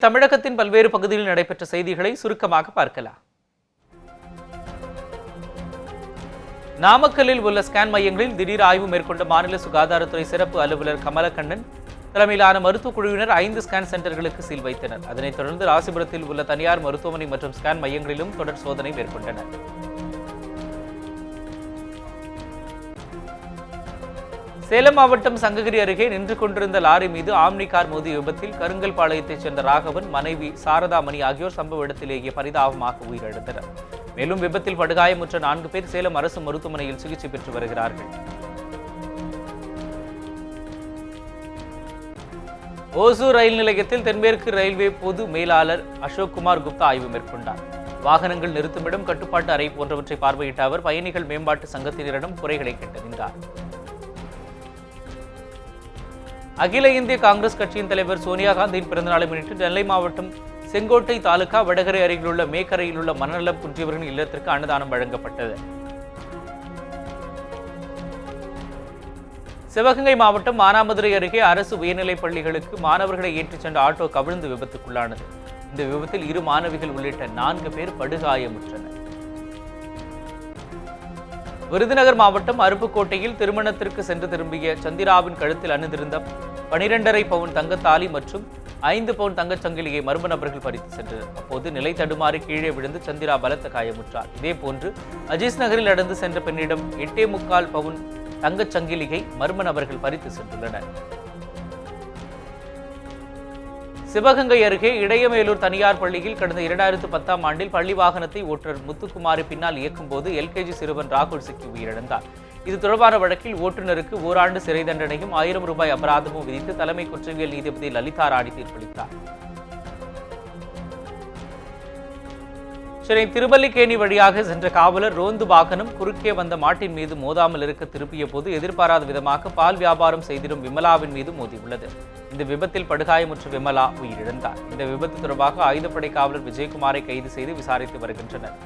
தமிழகத்தின் பல்வேறு பகுதிகளில் நடைபெற்ற செய்திகளை சுருக்கமாக பார்க்கலாம். நாமக்கல்லில் உள்ள ஸ்கேன் மையங்களில் திடீர் ஆய்வு மேற்கொண்ட மாநில சுகாதாரத்துறை சிறப்பு அலுவலர் கமலக்கண்ணன் தலைமையிலான மருத்துவக் குழுவினர் 5 ஸ்கேன் சென்டர்களுக்கு சீல் வைத்தனர். அதனைத் தொடர்ந்து ராசிபுரத்தில் உள்ள தனியார் மருத்துவமனை மற்றும் ஸ்கேன் மையங்களிலும் தொடர் சோதனை மேற்கொண்டனர். சேலம் மாவட்டம் சங்ககிரி அருகே நின்று கொண்டிருந்த லாரி மீது ஆம்னி கார் மோதிய விபத்தில் கருங்கல்பாளையத்தைச் சேர்ந்த ராகவன், மனைவி சாரதாமணி ஆகியோர் சம்பவ இடத்திலேயே பரிதாபமாக உயிரிழந்தனர். மேலும் விபத்தில் படுகாயமுற்ற 4 பேர் சேலம் அரசு மருத்துவமனையில் சிகிச்சை பெற்று வருகிறார்கள். ஓசூர் ரயில் நிலையத்தில் தென்மேற்கு ரயில்வே பொது மேலாளர் அசோக்குமார் குப்தா ஆய்வு மேற்கொண்டார். வாகனங்கள் நிறுத்துமிடம், கட்டுப்பாட்டு அறை போன்றவற்றை பார்வையிட்ட அவர் பயணிகள் மேம்பாட்டு சங்கத்தினரிடம் குறைகளை கேட்டறிந்தார். அகில இந்திய காங்கிரஸ் கட்சியின் தலைவர் சோனியா காந்தியின் பிறந்தநாளை முன்னிட்டு நெல்லை மாவட்டம் செங்கோட்டை தாலுகா வடகரை அருகில் உள்ள மேக்கரையில் உள்ள மனநலம் குன்றியவர்களின் இல்லத்திற்கு அன்னதானம் வழங்கப்பட்டது. சிவகங்கை மாவட்டம் மானாமதுரை அருகே அரசு உயர்நிலைப் பள்ளிகளுக்கு மாணவர்களை ஏற்றிச் சென்ற ஆட்டோ கவிழ்ந்து விபத்துக்குள்ளானது. இந்த விபத்தில் 2 மாணவிகள் உள்ளிட்ட 4 பேர் படுகாயமுற்றனர். விருதுநகர் மாவட்டம் அருப்புக்கோட்டையில் திருமணத்திற்கு சென்று திரும்பிய சந்திராவின் கழுத்தில் அணிந்திருந்த 12.5 பவுன் தங்கத்தாலி மற்றும் 5 பவுன் தங்கச்சங்கிலியை மர்ம நபர்கள் பறித்து சென்றனர். அப்போது நிலை தடுமாறி கீழே விழுந்து சந்திரா பலத்த காயமுற்றார். இதேபோன்று அஜீஸ் நகரில் நடந்து சென்ற பெண்ணிடம் 8.25 பவுன் தங்கச்சங்கிலியை மர்ம நபர்கள் பறித்து சென்றுள்ளனர். சிவகங்கை அருகே இடையமேலூர் தனியார் பள்ளியில் கடந்த 2010ஆம் ஆண்டில் பள்ளி வாகனத்தை ஓட்டுநர் முத்துக்குமாரி பின்னால் இயக்கும்போது LKG சிறுவன் ராகுல் சிக்கி உயிரிழந்தார். இது தொடர்பான வழக்கில் ஓட்டுநருக்கு ஓராண்டு சிறை தண்டனையும் 1000 ரூபாய் அபராதமும் விதித்து தலைமை குற்றவியல் நீதிபதி லலிதா ராணி தீர்ப்பளித்தார். சென்னை திருவல்லிக்கேணி வழியாக சென்ற காவலர் ரோந்து வாகனம் குறுக்கே வந்த மாட்டின் மீது மோதாமல் இருக்க திருப்பிய போது எதிர்பாராத விதமாக பால் வியாபாரம் செய்திடும் விமலாவின் மீது மோதியுள்ளது. இந்த விபத்தில் படுகாயமுற்ற விமலா உயிரிழந்தார். இந்த விபத்து தொடர்பாக ஆயுதப்படை காவலர் விஜயகுமாரை கைது செய்து விசாரித்து வருகின்றனர்.